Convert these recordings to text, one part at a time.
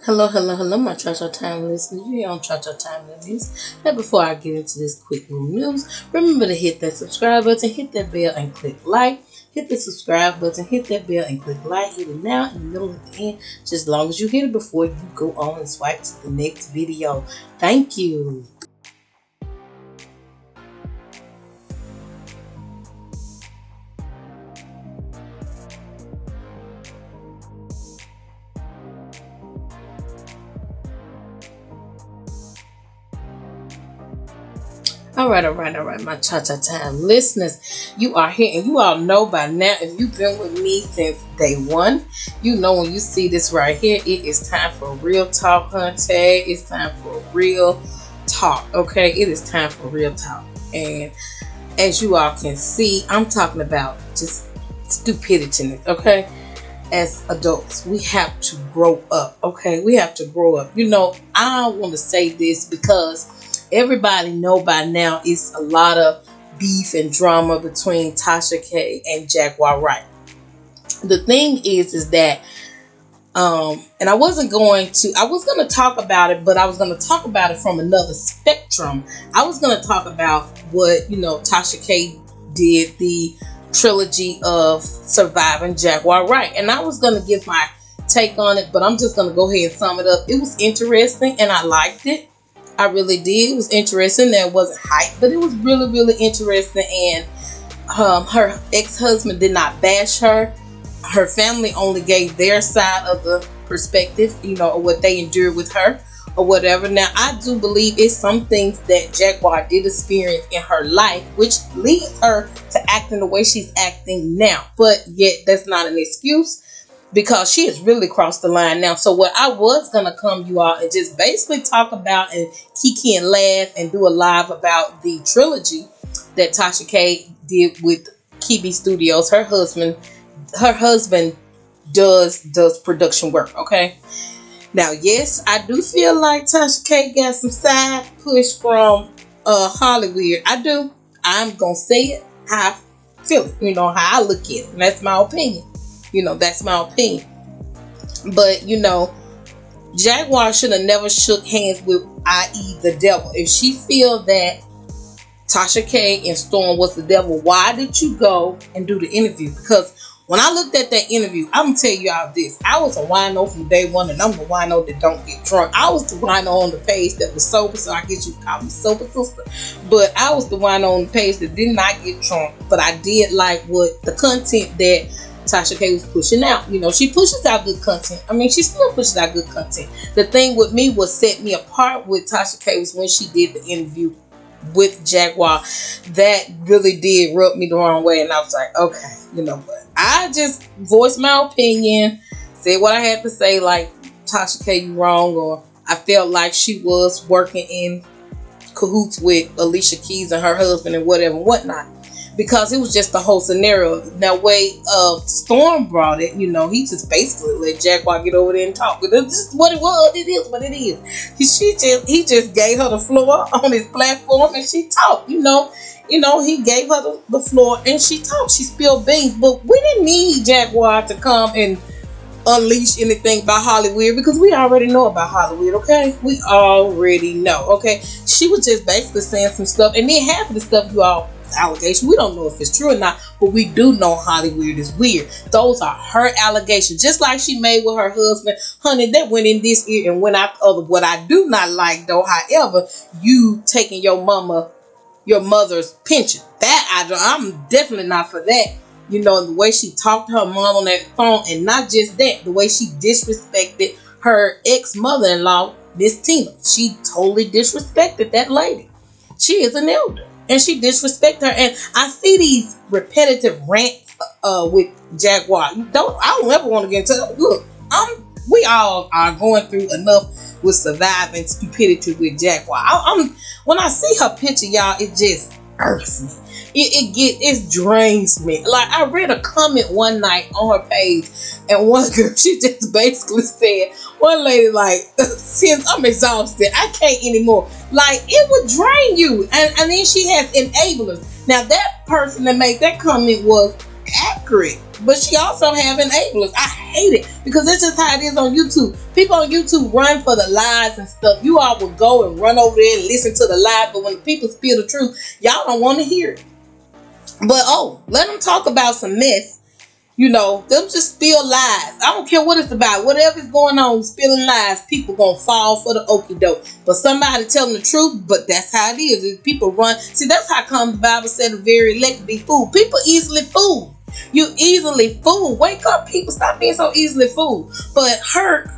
Hello, hello, hello, my Cha Time listeners. You're on Cha Time News. And before I get into this quick little news, remember to hit that subscribe button, hit that bell, and click like. Hit the subscribe button, hit that bell, and click like. Hit it now, in the middle, at the end, just as long as you hit it before you go on and swipe to the next video. Thank you. All right, my Cha Time listeners. You are here, and you all know by now, if you've been with me since day one, you know when you see this right here, it is time for real talk, hunte. It's time for real talk, okay? It is time for real talk. And as you all can see, I'm talking about just stupidity, okay? As adults, we have to grow up, okay? We have to grow up. You know, I want to say this because everybody know by now it's a lot of beef and drama between Tasha K and Jaguar Wright. The thing is that and I was going to talk about it, but I was going to talk about it from another spectrum. I was going to talk about what, Tasha K did, the trilogy of surviving Jaguar Wright, and I was going to give my take on it, but I'm just going to go ahead and sum it up. It was interesting and I liked it. I really did. It was interesting. That wasn't hype, but it was really, really interesting. And her ex-husband did not bash her. Her family only gave their side of the perspective, of what they endured with her or whatever. Now, I do believe it's some things that Jaguar did experience in her life, which leads her to acting the way she's acting now. But yet, that's not an excuse, because she has really crossed the line now. So what I was going to come you all and just basically talk about and kiki and laugh and do a live about the trilogy that Tasha K did with Kibi Studios. Her husband does production work, okay? Now, yes, I do feel like Tasha K got some side push from Hollywood. I do. I'm going to say it how I feel it, how I look at it. And that's my opinion. That's my opinion. But, Jaguar should have never shook hands with, i.e., the devil. If she feel that Tasha K and Storm was the devil, why did you go and do the interview? Because when I looked at that interview, I'm going to tell you all this. I was a wino from day one, and I'm the wino that don't get drunk. I was the wino on the page that was sober, so I guess you call me sober sister. But I was the wino on the page that did not get drunk. But I did like what the content that Tasha K was pushing out. She pushes out good content. I mean, she still pushes out good content. The thing with me, what set me apart with Tasha K was when she did the interview with Jaguar. That really did rub me the wrong way, and I was like, okay, but I just voiced my opinion, said what I had to say, like, Tasha K, you wrong, or I felt like she was working in cahoots with Alicia Keys and her husband and whatever and whatnot. Because it was just the whole scenario. Now, way Storm brought it, he just basically let Jaguar get over there and talk. But this is what it was. It is what it is. He just gave her the floor on his platform and she talked. He gave her the floor and she talked. She spilled beans. But we didn't need Jaguar to come and unleash anything about Hollywood, because we already know about Hollywood, okay? We already know, okay? She was just basically saying some stuff, and then half of the stuff you all allegation, we don't know if it's true or not, but we do know Hollywood is weird. Those are her allegations, just like she made with her husband. Honey, that went in this ear and went out the other. What I do not like, though, however, you taking your mother's pension, that I'm definitely not for that. The way she talked to her mom on that phone, and not just that, the way she disrespected her ex-mother-in-law, Miss Tina. She totally disrespected that lady. She is an elder, and she disrespected her. And I see these repetitive rants with Jaguar. I don't ever want to get into. Look, we all are going through enough with surviving stupidity with Jaguar. When I see her picture, y'all, it just irks me. It drains me. Like, I read a comment one night on her page, and one girl, she just basically said, one lady, like, since I'm exhausted, I can't anymore. Like, it would drain you. And then she has enablers. Now, that person that made that comment was accurate, but she also have enablers. I hate it because that's just how it is on YouTube. People on YouTube run for the lies and stuff. You all will go and run over there and listen to the lie, but when people spill the truth, y'all don't want to hear it. But let them talk about some mess. You know, them just spill lies. I don't care what it's about. Whatever's going on, spilling lies, people gonna fall for the okie doke. But somebody tell them the truth, but that's how it is. If people run. See, that's how come the Bible said the very elect be fooled. People easily fooled. You easily fooled. Wake up, people. Stop being so easily fooled. But her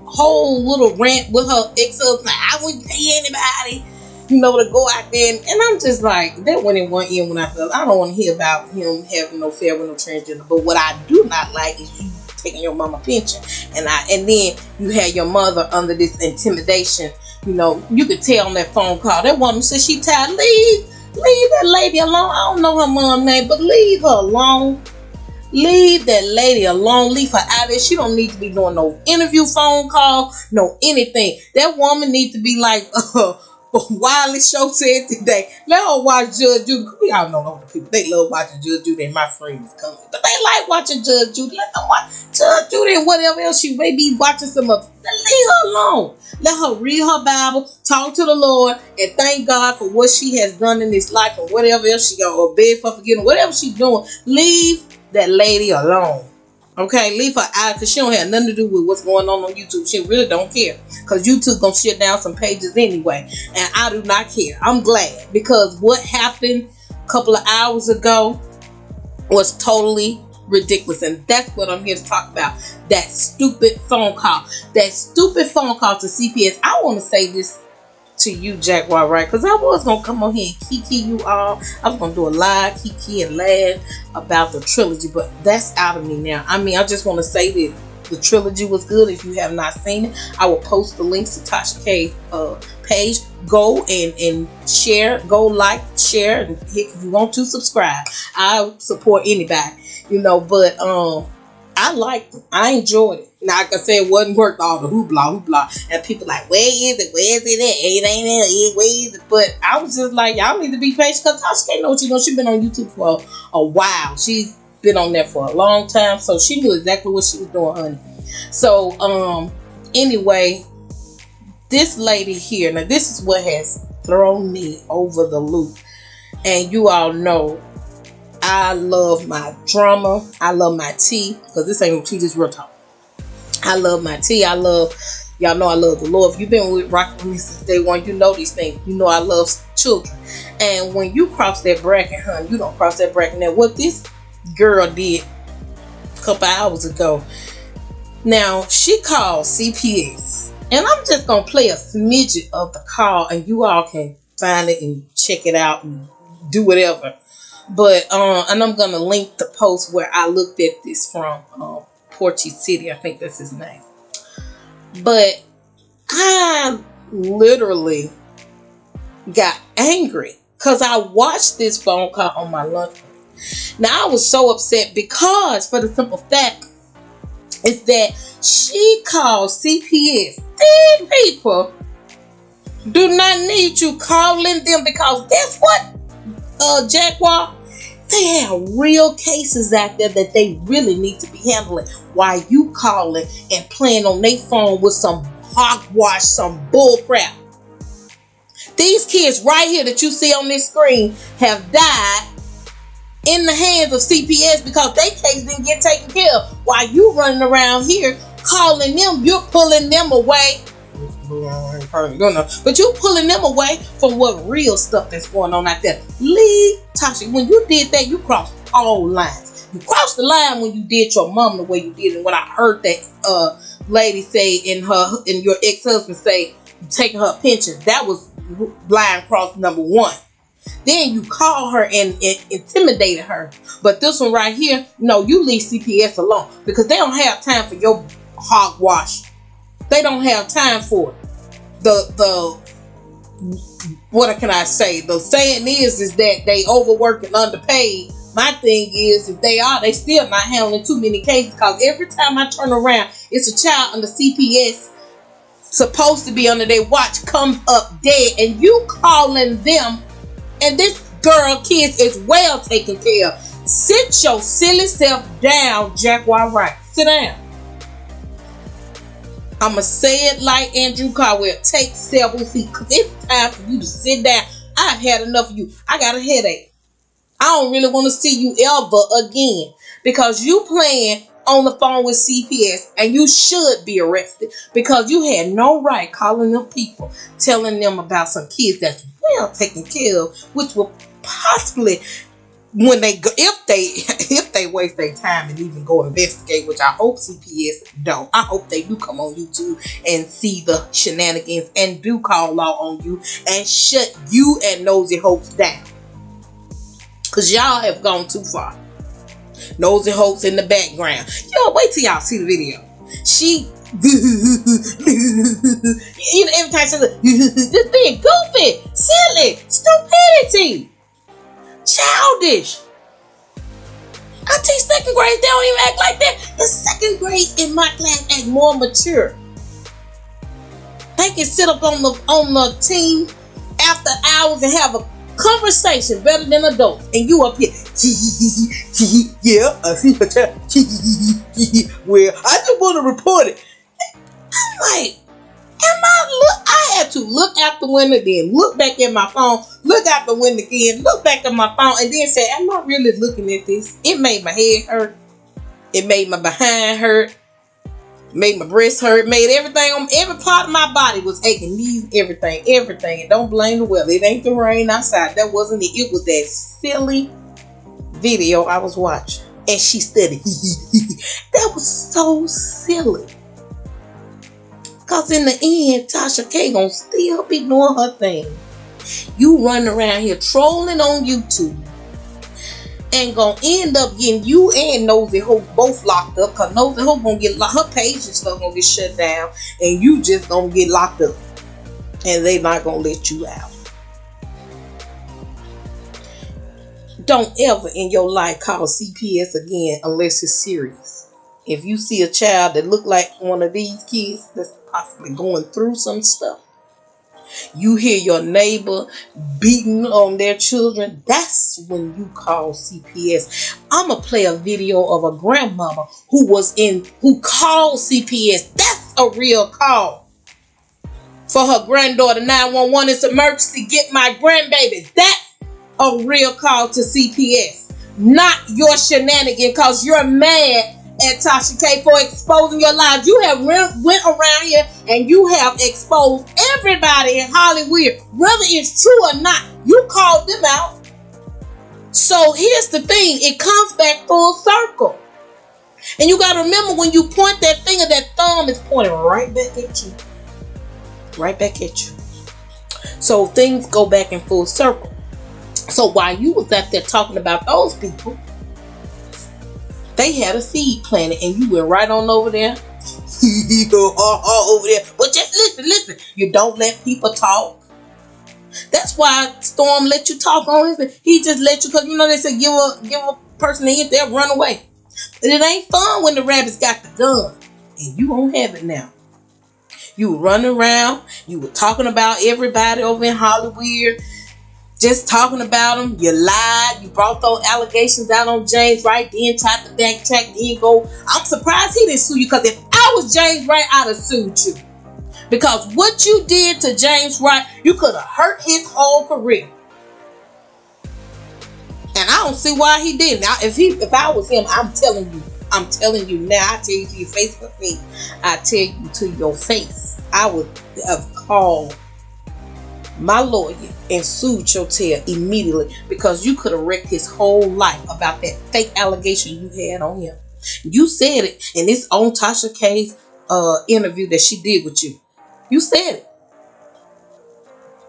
whole little rant with her ex-husband, I wouldn't pay anybody, you know, to go out there. And I'm just like, that went in one ear when I felt, I don't want to hear about him having no affair with no transgender. But what I do not like is you taking your mama pension. And then you had your mother under this intimidation. You know, you could tell on that phone call, that woman said she tired. Leave that lady alone. I don't know her mom's name, but leave her alone. Leave that lady alone. Leave her out there. She don't need to be doing no interview phone call, no anything. That woman needs to be like, Wiley Show said today, let her watch Judge Judy. We all know older people. They love watching Judge Judy, and my friends coming. But they like watching Judge Judy. Let them watch Judge Judy and whatever else she may be watching some of. Leave her alone. Let her read her Bible, talk to the Lord, and thank God for what she has done in this life or whatever else she got, or beg for forgiveness, whatever she's doing. Leave that lady alone. Okay, leave her out because she don't have nothing to do with what's going on YouTube. She really don't care because YouTube gonna shut down some pages anyway, and I do not care. I'm glad because what happened a couple of hours ago was totally ridiculous, and that's what I'm here to talk about. That stupid phone call. That stupid phone call to CPS. I want to say this to you, Jaguar, right? Because I was going to come on here and kiki you all. I was going to do a live kiki and laugh about the trilogy, but that's out of me now. I mean, I just want to say that the trilogy was good. If you have not seen it, I will post the links to Tasha K's page. Go and share. Go like, share, and if you want to subscribe. I support anybody, you know, but I liked it. I enjoyed it. Now, like I said, it wasn't worth all the hoopla. And people like, where is it? Where is it at? It ain't there. Where is it? But I was just like, y'all need to be patient because Tasha K know what she knows. She's been on YouTube for a while. She's been on there for a long time. So she knew exactly what she was doing, honey. So, anyway, this lady here, now this is what has thrown me over the loop. And you all know, I love my drama. I love my tea. Because this ain't tea, this real talk. I love my tea. Y'all know I love the Lord. If you've been rocking with me since day one, you know these things. You know I love children. And when you cross that bracket, honey, you don't cross that bracket. Now, what this girl did a couple hours ago, now, she called CPS. And I'm just going to play a smidget of the call, and you all can find it and check it out and do whatever. But, and I'm going to link the post where I looked at this from, Porchy City, I think that's his name. But I literally got angry because I watched this phone call on my lunch break. Now, I was so upset because, for the simple fact, is that she called CPS. These people do not need you calling them because guess what, Jaguar? They have real cases out there that they really need to be handling while you calling and playing on their phone with some hogwash, some bull crap. These kids right here that you see on this screen have died in the hands of CPS because their case didn't get taken care of. While you running around here calling them, you're pulling them away. But you're pulling them away from what real stuff that's going on out there. Leave Tasha. When you did that, you crossed all lines. You crossed the line when you did your mom the way you did. And when I heard that lady say and your ex-husband say you taking her pension, that was line cross number one. Then you call her and intimidated her. But this one right here, no, you leave CPS alone because they don't have time for your hogwash. They don't have time for it. What can I say? The saying is that they overwork and underpaid. My thing is, if they still not handling too many cases because every time I turn around, it's a child under CPS supposed to be under their watch comes up dead, and you calling them, and this girl kids is well taken care of. Sit your silly self down, Jaguar Wright. Sit down. I'ma say it like Andrew Caldwell. Take several seats, because it's time for you to sit down. I've had enough of you. I got a headache. I don't really want to see you ever again, because you playing on the phone with CPS, and you should be arrested, because you had no right calling them people, telling them about some kids that's well taken care of, which will possibly, when they go, if they waste their time and even go investigate, which I hope CPS don't. I hope they do come on YouTube and see the shenanigans and do call law on you and shut you and Nosy Hopes down, because y'all have gone too far. Nosy Hopes in the background. Yo, wait till y'all see the video. She you know, every time she says this being goofy, silly, stupidity, childish. I teach second grade, they don't even act like that. The second grade in my class act more mature. They can sit up on the team after hours and have a conversation better than adults, and you up here. Yeah, I see your child. Well, I just want to report it. I'm like, I had to look out the window, then look back at my phone, look out the window again, look back at my phone, and then say, am I really looking at this? It made my head hurt. It made my behind hurt. Made my breast hurt. Made everything on every part of my body was aching. Knees, everything. And don't blame the weather. It ain't the rain outside. That wasn't it. It was that silly video I was watching. And she studied. That was so silly. Because in the end, Tasha K gonna still be doing her thing. You running around here trolling on YouTube and gonna end up getting you and Nosy Hope both locked up, because Nosy Hope gonna get locked, her page and stuff gonna get shut down, and you just gonna get locked up, and they not gonna let you out. Don't ever in your life call CPS again unless it's serious. If you see a child that look like one of these kids that's possibly going through some stuff, you hear your neighbor beating on their children, that's when you call CPS. I'm going to play a video of a grandmama who called CPS. That's a real call. For her granddaughter, 911, it's emergency, get my grandbaby. That's a real call to CPS. Not your shenanigan, because you're mad at Tasha K for exposing your lies. You have went around here and you have exposed everybody in Hollywood, whether it's true or not. You called them out. So here's the thing, it comes back full circle. And you got to remember, when you point that finger, that thumb is pointing right back at you. Right back at you. So things go back in full circle. So while you was out there talking about those people, they had a seed planted, and you went right on over there. Over there. But just listen. You don't let people talk. That's why Storm let you talk on his. He just let you, because you know they said give a person a hint, they'll run away. And it ain't fun when the rabbits got the gun, and you won't have it now. You were running around. You were talking about everybody over in Hollywood. Just talking about them. You lied. You brought those allegations out on James Wright. Then tried to backtrack. Then go. I'm surprised he didn't sue you, because if I was James Wright, I'd have sued you. Because what you did to James Wright, you could have hurt his whole career. And I don't see why he didn't. Now, if I was him, I'm telling you now. I tell you to your face to face. I tell you to your face. I would have called my lawyer and sued your tail immediately, because you could have wrecked his whole life about that fake allegation you had on him. You said it, and it's on Tasha K's interview that she did with you. You said it.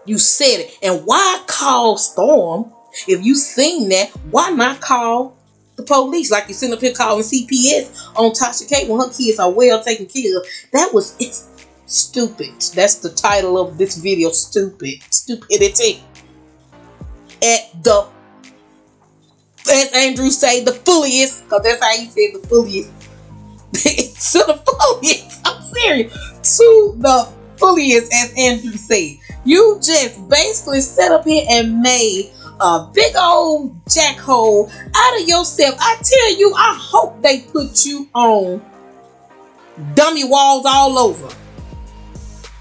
You said it. And why call Storm? If you seen that, why not call the police? Like you sitting up here calling CPS on Tasha K when her kids are well taken care of. It's stupid. That's the title of this video. Stupidity. At the, as Andrew say, the fulliest, because that's how he said the fulliest. To the fulliest. I'm serious. To the fulliest, as Andrew said. You just basically sat up here and made a big old jackhole out of yourself. I tell you, I hope they put you on dummy walls all over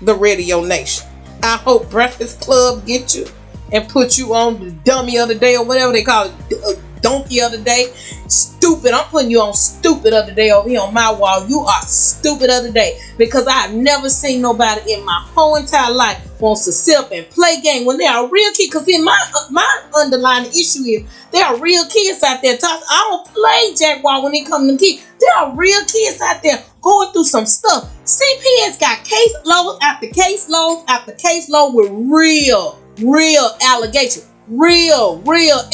the radio nation. I hope Breakfast Club get you and put you on the dummy of the day or whatever they call it, donkey of the day. Stupid. I'm putting you on stupid of the day over here on my wall. You are stupid of the day, because I've never seen nobody in my whole entire life wants to sit up and play game when they are real kids. Because in my underlying issue is there are real kids out there. I don't play Jaguar when it comes to kids. There are real kids out there going through some stuff. CPS got case load after case load after case load with real allegations, real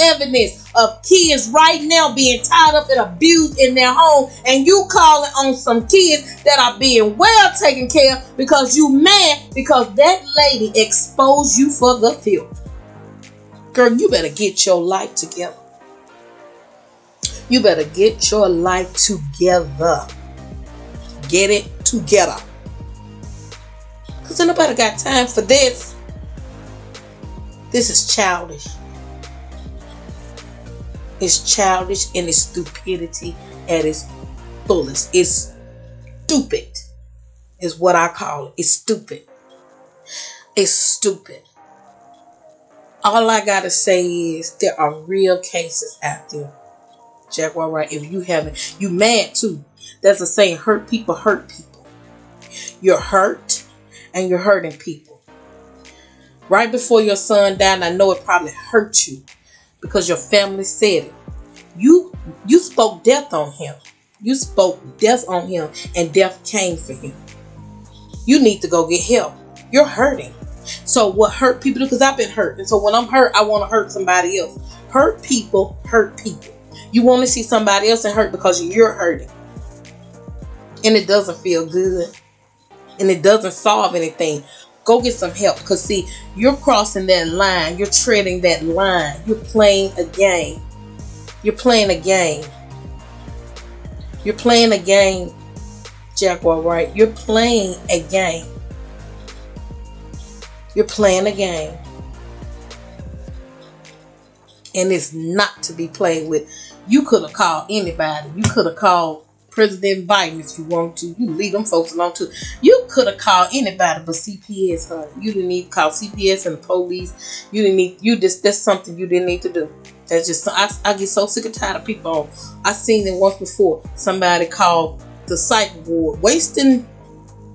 evidence of kids right now being tied up and abused in their home, and you calling on some kids that are being well taken care of because you mad because that lady exposed you for the filth. Girl, you better get your life together. You better get your life together. Get it together. Because nobody got time for this. This is childish. It's childish and it's stupidity at its fullest. It's stupid is what I call it. It's stupid. It's stupid. All I gotta say is there are real cases out there. Jaguar, right? If you haven't, you mad too. There's a saying, hurt people hurt people. You're hurt and you're hurting people. Right before your son died, I know it probably hurt you because your family said it. You spoke death on him. You spoke death on him, and death came for him. You need to go get help. You're hurting. So what hurt people do, because I've been hurt. And so when I'm hurt, I want to hurt somebody else. Hurt people hurt people. You want to see somebody else hurt because you're hurting. And it doesn't feel good. And it doesn't solve anything. Go get some help. Because see, you're crossing that line. You're treading that line. You're playing a game. You're playing a game. You're playing a game, Jaguar, right? You're playing a game. You're playing a game. And it's not to be played with. You could have called anybody. You could have called President Biden if you want to. You leave them folks alone too. You could have called anybody but CPS, honey. You didn't need to call CPS and the police. You didn't need. That's something you didn't need to do. That's just. I get so sick and tired of people. I seen it once before. Somebody called the psych ward, wasting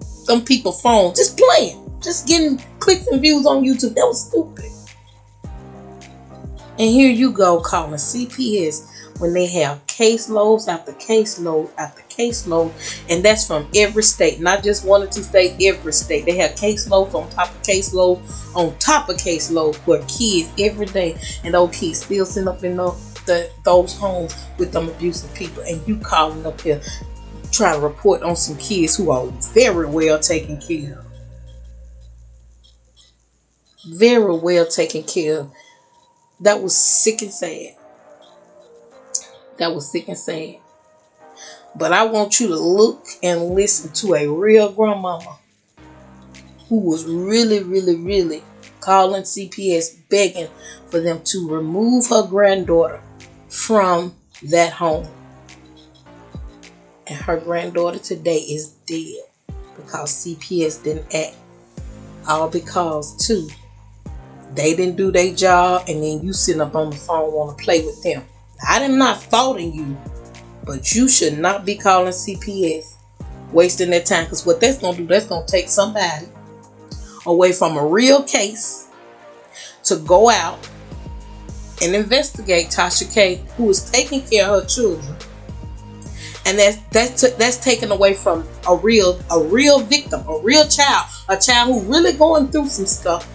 some people's phones, just playing, just getting clicks and views on YouTube. That was stupid. And here you go calling CPS when they have caseloads after caseload after caseload, and that's from every state, not just one or two states, every state. They have caseloads on top of caseload on top of caseload for kids every day, and those kids still sitting up in those homes with them abusive people, and you calling up here trying to report on some kids who are very well taken care of. Very well taken care of. That was sick and sad. That was sick and sad. But I want you to look and listen to a real grandmama who was really calling CPS, begging for them to remove her granddaughter from that home. And her granddaughter today is dead because CPS didn't act. All because, too, they didn't do their job, and then you sitting up on the phone want to play with them. I am not faulting you, but you should not be calling CPS, wasting their time, because what that's going to do, that's going to take somebody away from a real case to go out and investigate Tasha K, who is taking care of her children. And that's taken away from a real victim, a real child, a child who really going through some stuff.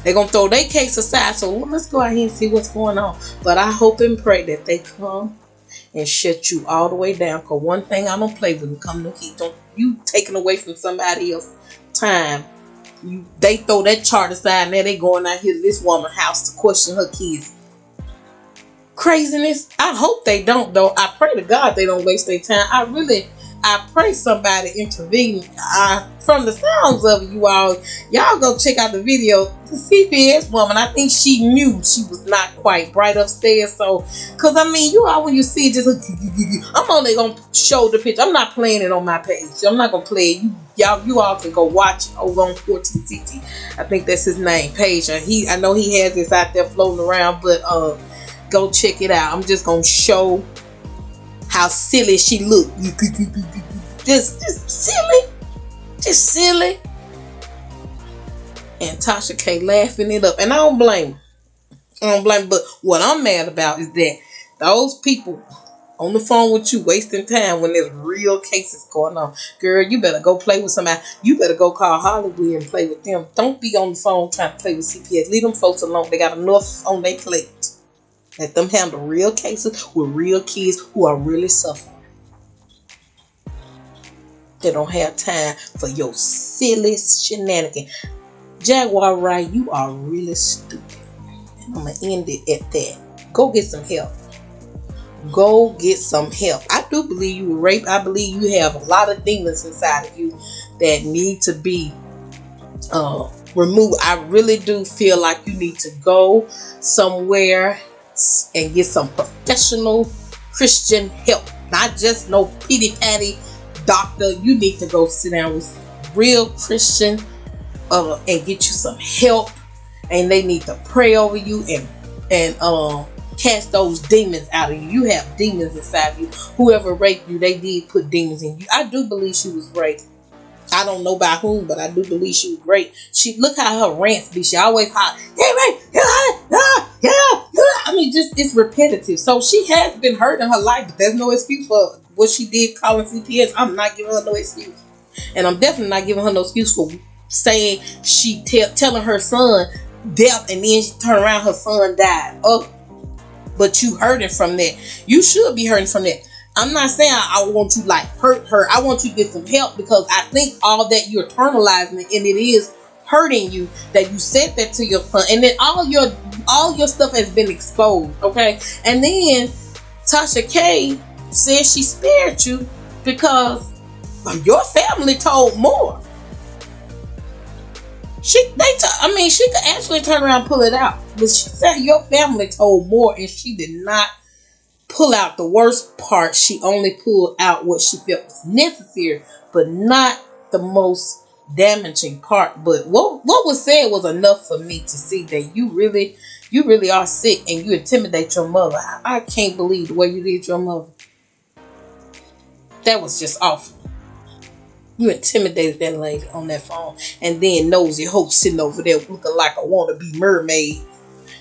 They're going to throw their case aside. So let's go out here and see what's going on. But I hope and pray that they come and shut you all the way down. Because one thing I don't play with when it comes to kids, don't you taking away from somebody else's time. They throw that chart aside and now they going out here to this woman's house to question her kids. Craziness. I hope they don't, though. I pray to God they don't waste their time. I really I pray somebody intervene. From the sounds of it, y'all go check out the video. The CPS woman, I think she knew she was not quite bright upstairs. So, cause I mean, you all when you see it, just I'm only gonna show the picture. I'm not playing it on my page. I'm not gonna play it. You all can go watch it over on 14CT. I think that's his name, Page. I know he has this out there floating around, but go check it out. I'm just gonna show how silly she looked. Just silly. Just silly. And Tasha K laughing it up. And I don't blame her. But what I'm mad about is that those people on the phone with you wasting time when there's real cases going on. Girl, you better go play with somebody. You better go call Hollywood and play with them. Don't be on the phone trying to play with CPS. Leave them folks alone. They got enough on their plate. Let them handle real cases with real kids who are really suffering. They don't have time for your silly shenanigans. Jaguar, Wright, you are really stupid. And I'm going to end it at that. Go get some help. Go get some help. I do believe you were raped. I believe you have a lot of demons inside of you that need to be removed. I really do feel like you need to go somewhere and get some professional Christian help. Not just no pity-patty doctor. You need to go sit down with real Christian and get you some help. And they need to pray over you and cast those demons out of you. You have demons inside of you. Whoever raped you, they did put demons in you. I do believe she was raped. I don't know by whom, but I do believe she was raped. Look how her rants be. She always holler, yeah. I mean, just it's repetitive. So she has been hurt in her life, but there's no excuse for what she did calling CPS. I'm not giving her no excuse. And I'm definitely not giving her no excuse for saying she telling her son death and then she turned around, her son died. Oh, but you hurting from that. You should be hurting from that. I'm not saying I want you like hurt her. I want you to get some help because I think all that you're internalizing and it is hurting you that you said that to your son and then all your stuff has been exposed. Okay, and then Tasha K says she spared you because your family told more. She could actually turn around and pull it out, but she said your family told more, and she did not pull out the worst part. She only pulled out what she felt was necessary, but not the most damaging part. But what was said was enough for me to see that you really are sick and you intimidate your mother. I can't believe the way you did your mother. That was just awful. You intimidated that lady on that phone. And then Nosy Hope sitting over there looking like a wannabe mermaid.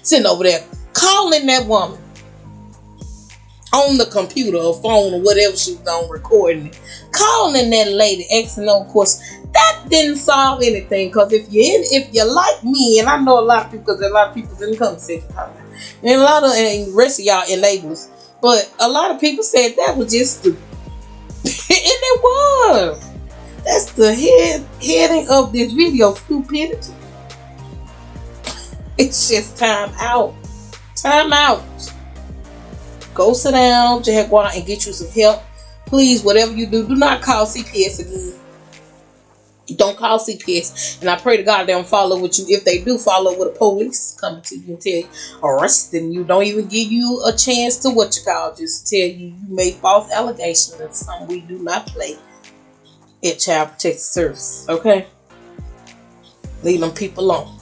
Sitting over there calling that woman on the computer or phone or whatever she was on recording it. Calling that lady, asking no question. That didn't solve anything. Because if you're like me, and I know a lot of people, because there are a lot of people in the comment section, and the rest of y'all enablers, but a lot of people said that was just stupid. And it was. That's the heading of this video, stupidity. It's just time out. Time out. Go sit down, Jaguar, and get you some help. Please, whatever you do not call CPS again. Don't call CPS. And I pray to God they don't follow with you. If they do follow with the police coming to you and tell you, arresting you, don't even give you a chance to just tell you made false allegations and something we do not play at Child Protective Service. Okay? Leave them people alone.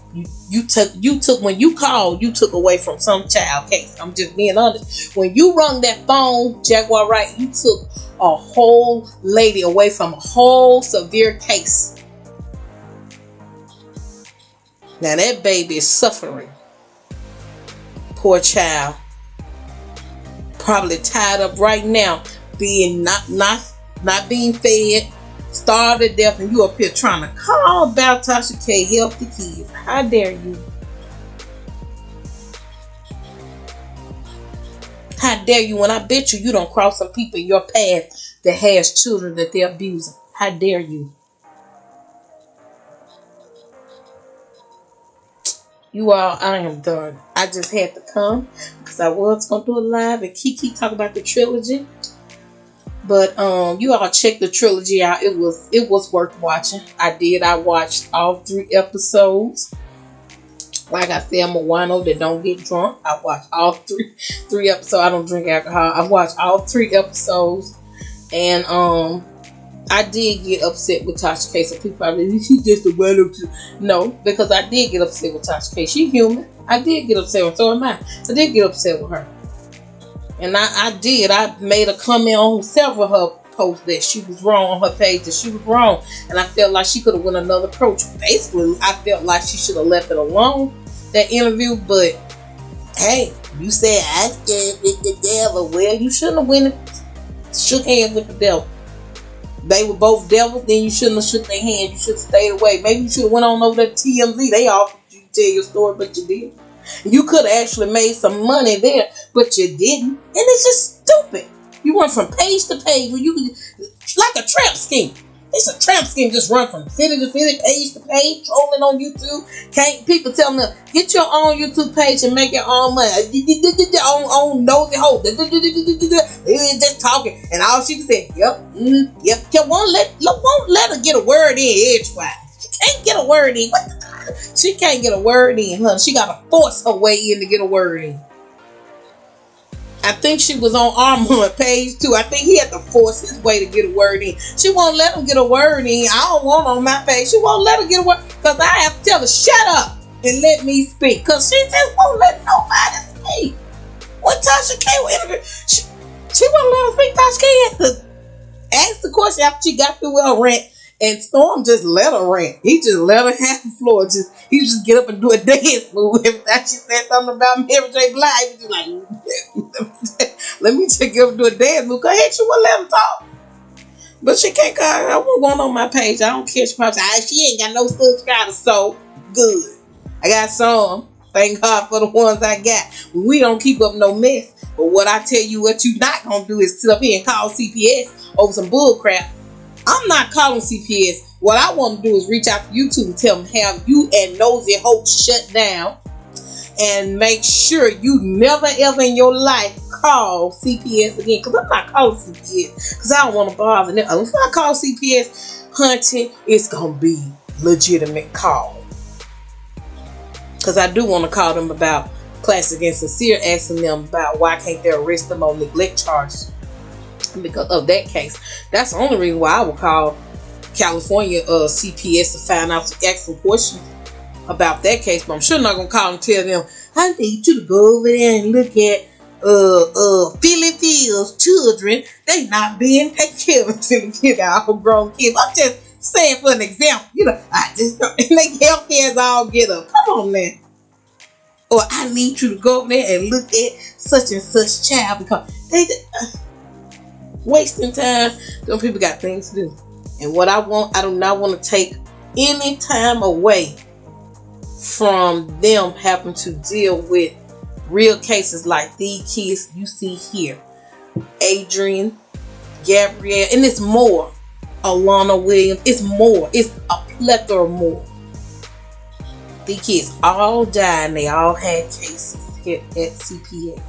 You took when you called, you took away from some child case. I'm just being honest. When you rung that phone, Jaguar Wright, you took a whole lady away from a whole severe case. Now that baby is suffering. Poor child. Probably tied up right now, being not being fed, starved to death, and you up here trying to call about Tasha K, help the kids. How dare you? How dare you? When I bet you don't cross some people in your path that has children that they're abusing. How dare you? You all, I am done. I just had to come because I was going to do a live and Kiki talk about the trilogy. But you all check the trilogy out. It was worth watching. I watched all 3 episodes. Like I said, I'm a wino that don't get drunk. I watched all three episodes. I don't drink alcohol. I watched all 3 episodes, and I did get upset with Tasha K. So people probably she just a wino. No, because I did get upset with Tasha K. She human. I did get upset with her. So am I. I did get upset with her. And I made a comment on several of her posts that she was wrong on her page, that she was wrong. And I felt like she could have went another approach. Basically, I felt like she should have left it alone, that interview. But, hey, you said I scared with the devil. Well, you shouldn't have went and shook hands with the devil. They were both devils, then you shouldn't have shook their hands. You should have stayed away. Maybe you should have went on over to TMZ. They offered you to tell your story, but you didn't. You could have actually made some money there, but you didn't. And it's just stupid. You went from page to page where you could, like a tramp scheme. It's a tramp scheme, just run from city to city, page to page, trolling on YouTube. Can't people telling them, get your own YouTube page and make your own money. On nosy hole. Just talking. And all she said, yep. You won't let her get a word in edgewise. She can't get a word in. She can't get a word in, huh? She gotta force her way in to get a word in. I think she was on Armor page 2. I think he had to force his way to get a word in. She won't let him get a word in. I don't want on my page. She won't let her get a word because I have to tell her, shut up and let me speak. Because she just won't let nobody speak. When Tasha K was interviewed, she won't let her speak. Tasha K had to ask the question after she got through her rant. And Storm just let her rant. He just let her have the floor. He just get up and do a dance move. Every time she said something about Mary J. Blige, he was just like, let me just get up and do a dance move. Go ahead, she won't let him talk. But she can't call. I won't go on my page. I don't care. She ain't got no subscribers, so good. I got some. Thank God for the ones I got. We don't keep up no mess. But what I tell you, what you not gonna do is sit up here and call CPS over some bull crap. I'm not calling CPS. What I want to do is reach out to YouTube and tell them, have you and Nosy Hope shut down, and make sure you never ever in your life call CPS again. Because I'm not calling CPS because I don't want to bother them. If I call CPS hunting, it's going to be legitimate call. Because I do want to call them about Classic and Sincere, asking them about why can't they arrest them on neglect charges. Because of that case. That's the only reason why I would call California CPS to find out, to ask some questions about that case. But I'm sure not gonna call and tell them, I need you to go over there and look at Philly children. They not being taken care of. Philly all grown kids. I'm just saying for an example. I just don't make healthcare as all get up. Come on now. Or I need you to go over there and look at such and such child because they wasting time. Some people got things to do. And what I do not want to take any time away from them having to deal with real cases like these kids you see here. Adrian, Gabrielle, and it's more. Alana Williams, it's more. It's a plethora more. These kids all died and they all had cases here at CPS.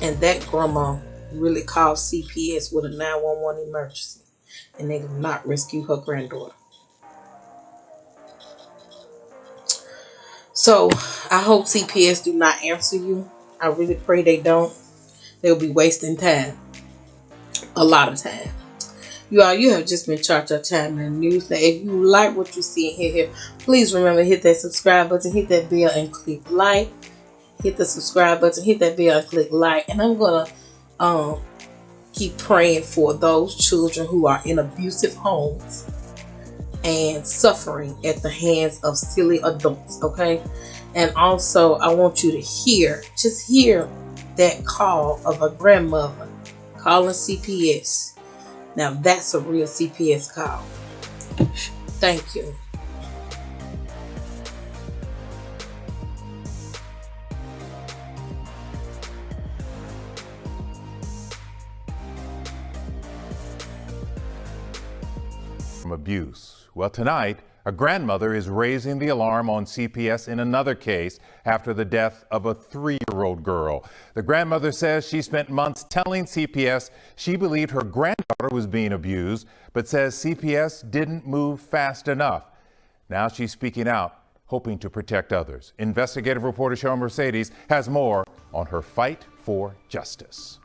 And that grandma really called CPS with a 911 emergency. And they did not rescue her granddaughter. So, I hope CPS do not answer you. I really pray they don't. They'll be wasting time. A lot of time. You have just been charged your time in the news. Now, if you like what you see and hear here, please remember to hit that subscribe button, hit that bell, and click like. Hit the subscribe button, hit that bell, and click like. And I'm going to keep praying for those children who are in abusive homes and suffering at the hands of silly adults, okay? And also, I want you to hear that call of a grandmother calling CPS. Now, that's a real CPS call. Thank you. From abuse. Well, tonight, A grandmother is raising the alarm on CPS in another case after the death of a 3-year-old girl. The grandmother says she spent months telling CPS she believed her granddaughter was being abused, but says CPS didn't move fast enough. Now she's speaking out, hoping to protect others. Investigative reporter Cheryl Mercedes has more on her fight for justice.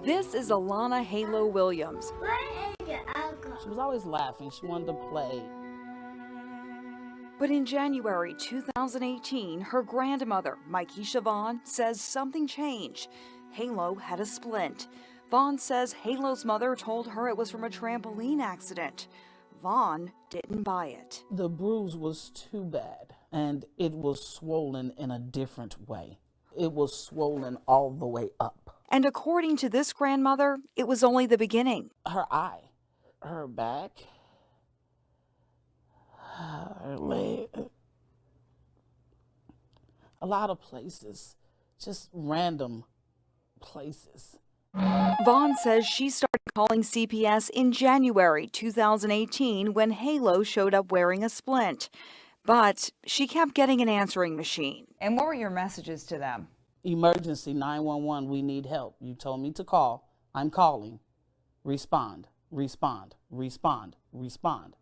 This is Alana Halo Williams. She was always laughing. She wanted to play. But in January 2018, her grandmother, Mykesha Vaughn, says something changed. Halo had a splint. Vaughn says Halo's mother told her it was from a trampoline accident. Vaughn didn't buy it. The bruise was too bad, and it was swollen in a different way. It was swollen all the way up. And according to this grandmother, it was only the beginning. Her eye, her back, her leg, a lot of places, just random places. Vaughn says she started calling CPS in January 2018 when Halo showed up wearing a splint. But she kept getting an answering machine. And what were your messages to them? Emergency 911, we need help. You told me to call. I'm calling. Respond, respond, respond, respond.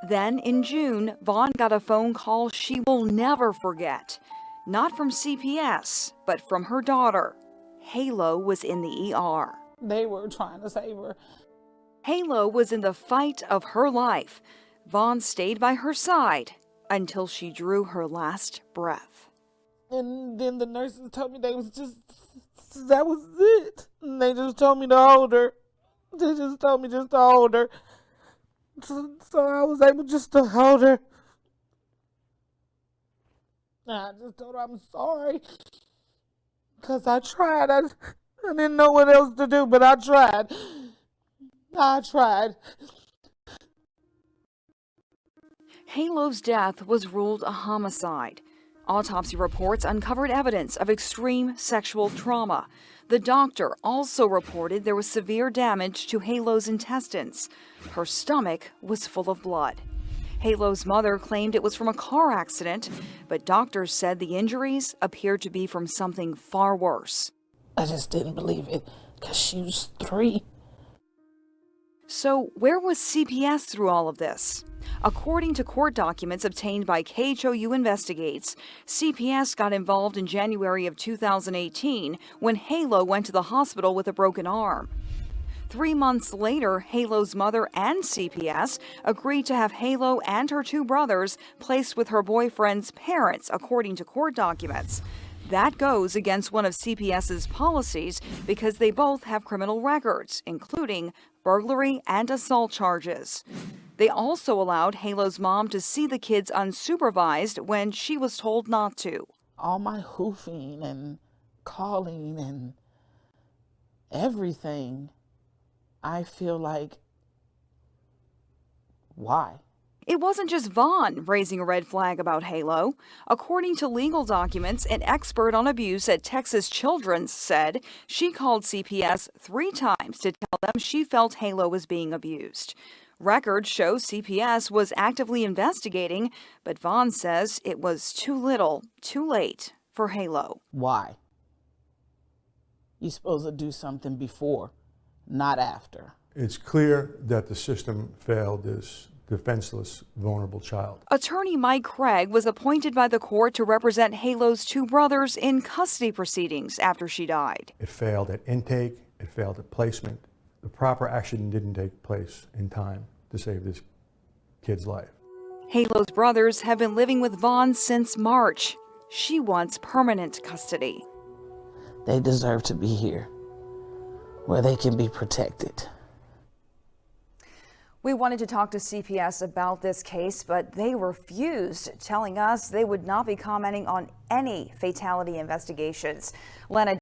Then in June, Vaughn got a phone call she will never forget. Not from CPS, but from her daughter. Halo was in the ER. They were trying to save her. Halo was in the fight of her life. Vaughn stayed by her side until she drew her last breath. And then the nurses told me that was it. And they just told me to hold her. They just told me just to hold her. So I was able just to hold her. And I just told her I'm sorry. Because I tried. I didn't know what else to do, but I tried. I tried. Halo's death was ruled a homicide. Autopsy reports uncovered evidence of extreme sexual trauma. The doctor also reported there was severe damage to Halo's intestines. Her stomach was full of blood. Halo's mother claimed it was from a car accident, but doctors said the injuries appeared to be from something far worse. I just didn't believe it because she was 3. So where was CPS through all of this? According to court documents obtained by KHOU Investigates, CPS got involved in January of 2018 when Halo went to the hospital with a broken arm. 3 months later, Halo's mother and CPS agreed to have Halo and her 2 brothers placed with her boyfriend's parents, according to court documents. That goes against one of CPS's policies because they both have criminal records, including burglary and assault charges. They also allowed Halo's mom to see the kids unsupervised when she was told not to. All my hoofing and calling and everything, I feel like, why? It wasn't just Vaughn raising a red flag about Halo. According to legal documents, an expert on abuse at Texas Children's said she called CPS 3 times to tell them she felt Halo was being abused. Records show CPS was actively investigating, but Vaughn says it was too little, too late for Halo. Why? You're supposed to do something before, not after. It's clear that the system failed this defenseless, vulnerable child. Attorney Mike Craig was appointed by the court to represent Halo's 2 brothers in custody proceedings after she died. It failed at intake, it failed at placement. The proper action didn't take place in time to save this kid's life. Halo's brothers have been living with Vaughn since March. She wants permanent custody. They deserve to be here, where they can be protected. We wanted to talk to CPS about this case, but they refused, telling us they would not be commenting on any fatality investigations. Lena